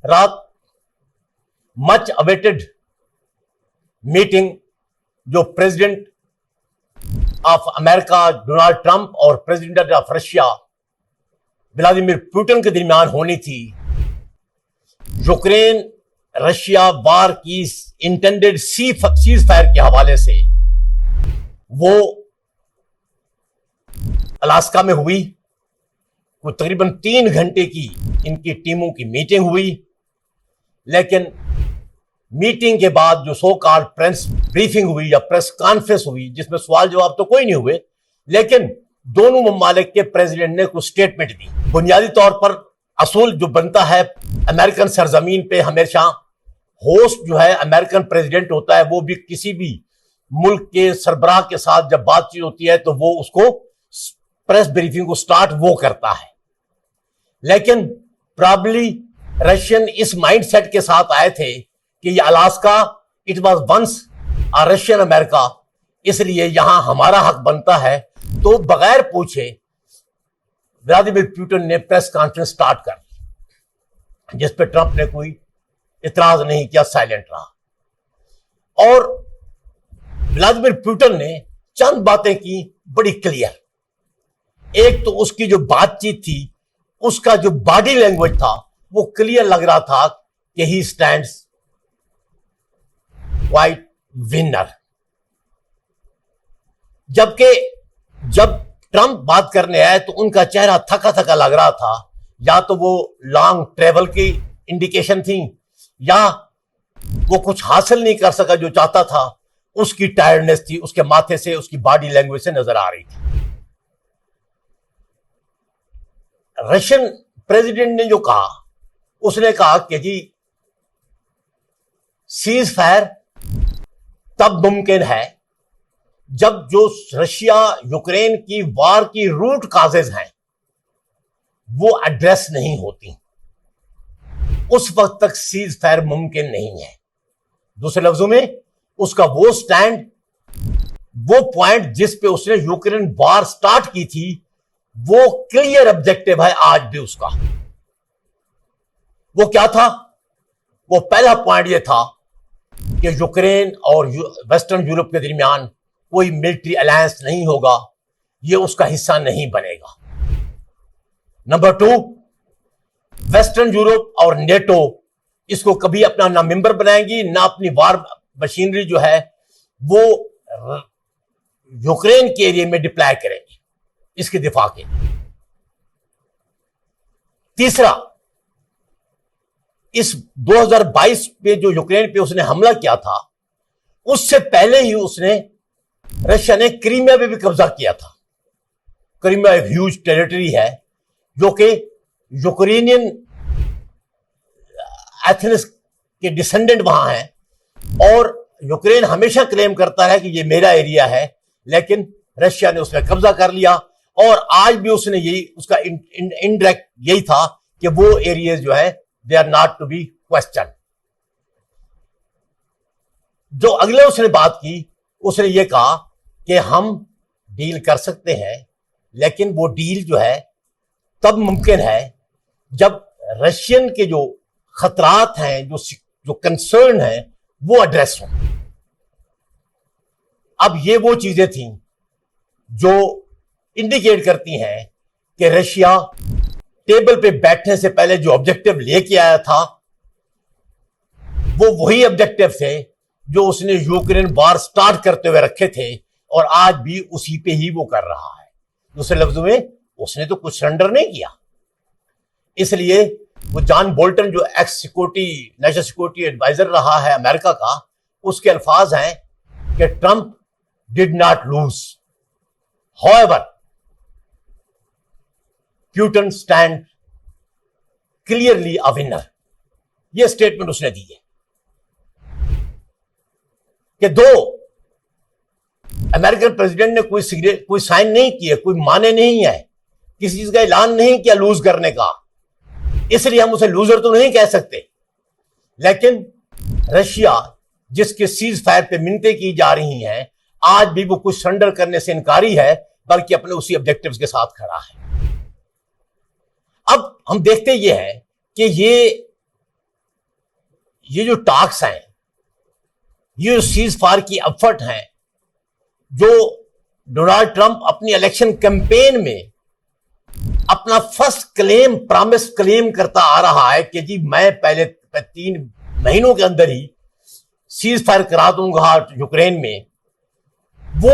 रात much awaited meeting जो president of America Donald Trump और president of Russia Vladimir Putin के दरमियान होनी थी, यूक्रेन रशिया वार की इंटेंडेड सीज फायर के हवाले से, वो अलास्का में हुई। वो तकरीबन 3 घंटे की इनकी टीमों की मीटिंग हुई, लेकिन मीटिंग के बाद जो सो कॉल्ड प्रेस ब्रीफिंग हुई या प्रेस कॉन्फ्रेंस हुई, जिसमें सवाल जवाब तो कोई नहीं हुए, लेकिन दोनों ममालिक के प्रेसिडेंट ने कुछ स्टेटमेंट दी। बुनियादी तौर पर असूल जो बनता है अमेरिकन सरजमीन पे, हमेशा होस्ट जो है अमेरिकन प्रेसिडेंट होता है, वो भी किसी भी मुल्क के सरबराह के साथ जब बातचीत होती है तो वो उसको प्रेस ब्रीफिंग को स्टार्ट वो करता है। लेकिन प्रॉब्ली रशियन इस माइंडसेट के साथ आए थे कि ये Alaska it was once a Russian America, इसलिए यहां हमारा हक बनता है। तो बगैर पूछे व्लादिमीर पुतिन ने प्रेस कॉन्फ्रेंस स्टार्ट कर दी, जिस पे ट्रंप ने कोई इतराज नहीं किया, साइलेंट रहा। और व्लादिमीर पुतिन ने चंद बातें की बड़ी क्लियर। एक तो उसकी जो बातचीत थी, उसका जो बॉडी लैंग्वेज था, वो क्लियर लग रहा था कि ही स्टैंड्स क्वाइट विनर। जबकि जब ट्रंप बात करने आए तो उनका चेहरा थका थका लग रहा था। या तो वो लॉन्ग ट्रेवल की इंडिकेशन थी, या वो कुछ हासिल नहीं कर सका जो चाहता था, उसकी टायर्डनेस थी, उसके माथे से, उसकी बॉडी लैंग्वेज से नजर आ रही थी। रशियन प्रेसिडेंट ने जो कहा, उसने कहा कि जी सीज फायर तब मुमकिन है जब जो रशिया यूक्रेन की वार की रूट काजेज हैं वो एड्रेस नहीं होती, उस वक्त तक सीज फायर मुमकिन नहीं है। दूसरे लफ्जों में उसका वो स्टैंड, वो पॉइंट जिस पे उसने यूक्रेन वार स्टार्ट की थी, वो क्लियर ऑब्जेक्टिव है आज भी उसका। वो क्या था? वो पहला पॉइंट ये था कि यूक्रेन और वेस्टर्न यूरोप के दरमियान कोई मिलिट्री अलायंस नहीं होगा, ये उसका हिस्सा नहीं बनेगा। नंबर 2, वेस्टर्न यूरोप और नेटो इसको कभी अपना ना मेंबर बनाएंगी, ना अपनी वार मशीनरी जो है वो यूक्रेन के एरिया में डिप्लॉय करेंगे इसके दिफा के लिए। तीसरा, इस 2022 में जो यूक्रेन पे उसने हमला किया था, उससे पहले ही उसने रशिया ने क्रीमिया पे भी कब्जा किया था। क्रीमिया एक ह्यूज टेरिटरी है जो कि यूक्रेनियन एथनिस के डिसेंडेंट वहां हैं, और यूक्रेन हमेशा क्लेम करता है कि ये मेरा एरिया है, लेकिन रशिया ने उसमें कब्जा कर लिया। और आज भी उसने यही, उसका इनडायरेक्ट यही था कि वो एरियाज जो है they are not to be question. जो अगले उसने बात की, उसने ये कहा कि हम डील कर सकते हैं, लेकिन वो डील जो है तब मुमकिन है जब रशियन के जो खतरात हैं, जो कंसर्न है, वो एड्रेस हो। अब ये वो चीजें थी जो इंडिकेट करती हैं कि रशिया टेबल पे बैठने से पहले जो ऑब्जेक्टिव लेके आया था, वो वही ऑब्जेक्टिव थे जो उसने यूक्रेन वार स्टार्ट करते हुए रखे थे, और आज भी उसी पे ही वो कर रहा है। दूसरे लफ्जों में उसने तो कुछ सरेंडर नहीं किया। इसलिए वो जॉन बोल्टन जो एक्स नेशनल सिक्योरिटी एडवाइजर रहा है अमेरिका का, उसके अल्फाज हैं कि Trump did not lose, however Putin stand clearly a winner. यह स्टेटमेंट उसने दी है कि दो अमेरिकन प्रेसिडेंट ने कोई साइन नहीं किया, कोई माने नहीं है, किसी चीज का ऐलान नहीं किया लूज करने का, इसलिए हम उसे लूजर तो नहीं कह सकते। लेकिन रशिया जिसके सीज फायर पे मिन्नतें की जा रही हैं, आज भी वो कुछ सरेंडर करने से इनकारी है, बल्कि अपने उसी ऑब्जेक्टिव्स के साथ खड़ा है। अब हम देखते ये हैं कि ये ये जो टॉक्स हैं, ये सीज फायर की एफर्ट हैं, जो डोनाल्ड ट्रंप अपनी इलेक्शन कैंपेन में अपना फर्स्ट क्लेम, प्रॉमिस क्लेम करता आ रहा है कि जी मैं पहले 3 महीनों के अंदर ही सीज फायर करा दूंगा यूक्रेन में, वो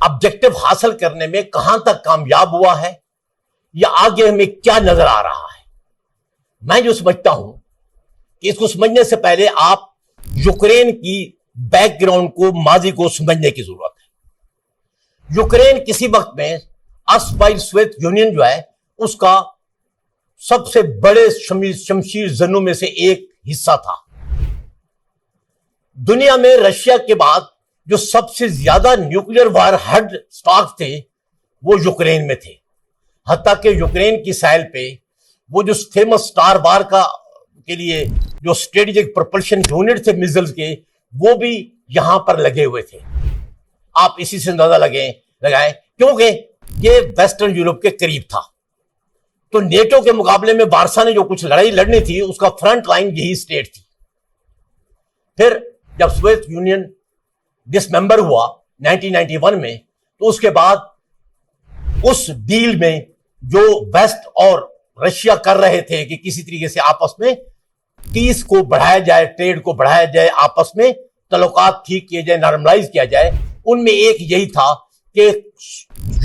ऑब्जेक्टिव हासिल करने में कहां तक कामयाब हुआ है या आगे हमें क्या नजर आ रहा है। मैं जो समझता हूं कि इसको समझने से पहले आप यूक्रेन की बैकग्राउंड को, माजी को समझने की जरूरत है। यूक्रेन किसी वक्त में ऑक्युपाइड सोवियत यूनियन जो है उसका सबसे बड़े शमशीर जन्नों में से एक हिस्सा था। दुनिया में रशिया के बाद जो सबसे ज्यादा न्यूक्लियर वार हेड स्टॉक थे वो यूक्रेन में थे। हत्ता कि यूक्रेन की साइल पे वो जो फेमस स्टार वार के लिए जो स्ट्रेटेजिक प्रोपल्शन यूनिट थे मिसाइल्स के, वो भी यहां पर लगे हुए थे। आप इसी से अंदाजा लगाएं क्योंकि ये वेस्टर्न यूरोप के करीब था। तो नेटो के मुकाबले में वारसा ने जो कुछ लड़ाई लड़नी थी उसका फ्रंट लाइन यही स्टेट थी। फिर जब सोवियत यूनियन डिसमेंबर हुआ 1991 में, तो उसके बाद उस डील में जो वेस्ट और रशिया कर रहे थे कि किसी तरीके से आपस में पीस को बढ़ाया जाए, ट्रेड को बढ़ाया जाए, आपस में तल्लुकात ठीक किए जाए, नॉर्मलाइज किया जाए, उनमें एक यही था कि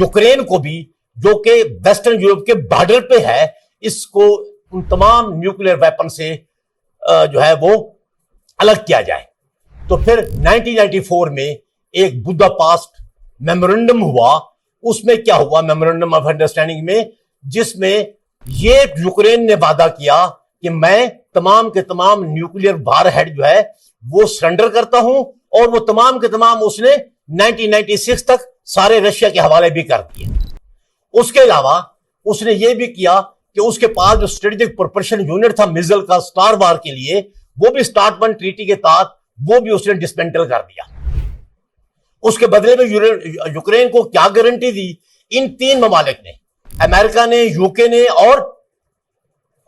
यूक्रेन को भी, जो कि वेस्टर्न यूरोप के बॉर्डर पे है, इसको उन तमाम न्यूक्लियर वेपन से जो है वो अलग किया जाए। तो फिर 1994 में एक बुदापेस्ट मेमोरेंडम हुआ। उसमें क्या हुआ मेमोरेंडम ऑफ अंडरस्टैंडिंग में, जिसमें ये यूक्रेन ने वादा किया कि मैं तमाम के तमाम न्यूक्लियर वार हेड जो है वो सरेंडर करता हूं, और वो तमाम के तमाम उसने 1996 तक सारे रशिया के हवाले भी कर दिए। उसके अलावा उसने ये भी किया कि उसके पास जो स्ट्रेटेजिक प्रोपल्शन यूनिट था मिसाइल का स्टार वार के लिए, वो भी स्टार्ट 1 ट्रीटी के तहत वो भी उसने डिसमेंटल कर दिया। उसके बदले में यूक्रेन को क्या गारंटी दी इन 3 ममालिक ने, अमेरिका ने, यूके ने और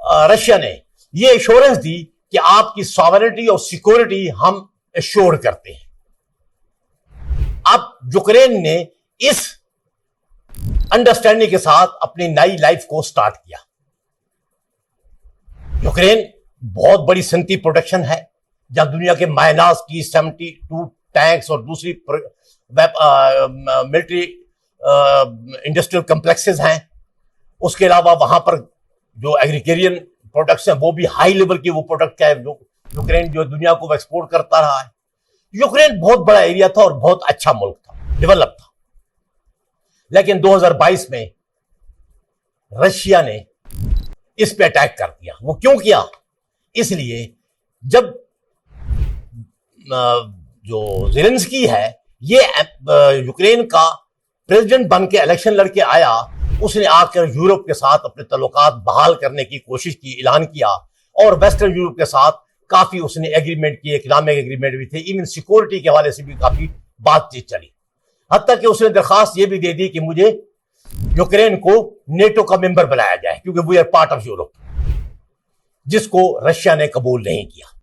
रशिया ने, ये एश्योरेंस दी कि आपकी सॉवरेनिटी और सिक्योरिटी हम एश्योर करते हैं। अब यूक्रेन ने इस अंडरस्टैंडिंग के साथ अपनी नई लाइफ को स्टार्ट किया। यूक्रेन बहुत बड़ी सनती प्रोडक्शन है, जहां दुनिया के माइनस की 72 टैंक्स और दूसरी मिलिट्री इंडस्ट्रियल कॉम्प्लेक्सेस हैं। उसके अलावा वहां पर जो एग्रीकल्चरियन प्रोडक्ट्स हैं वो भी हाई लेवल की वो प्रोडक्ट है जो यूक्रेन जो दुनिया को एक्सपोर्ट करता रहा है। यूक्रेन बहुत बड़ा एरिया था और बहुत अच्छा मुल्क था, डेवलप था। लेकिन 2022 में रशिया ने इस पे अटैक कर दिया। वो क्यों किया? इसलिए जब जो ज़ेलेंस्की है ये यूक्रेन का प्रेसिडेंट बन के इलेक्शन लड़के आया, उसने आकर यूरोप के साथ अपने तल्लुकात बहाल करने की कोशिश की, ऐलान किया, और वेस्टर्न यूरोप के साथ काफी उसने एग्रीमेंट किए, इकोनॉमिक एग्रीमेंट भी थे, इवन सिक्योरिटी के हवाले से भी काफी बातचीत चली। हत्ता कि उसने दरखास्त ये भी दे दी कि मुझे यूक्रेन को नेटो का मेंबर बनाया जाए, क्योंकि we are part of Europe, जिसको रशिया ने कबूल नहीं किया।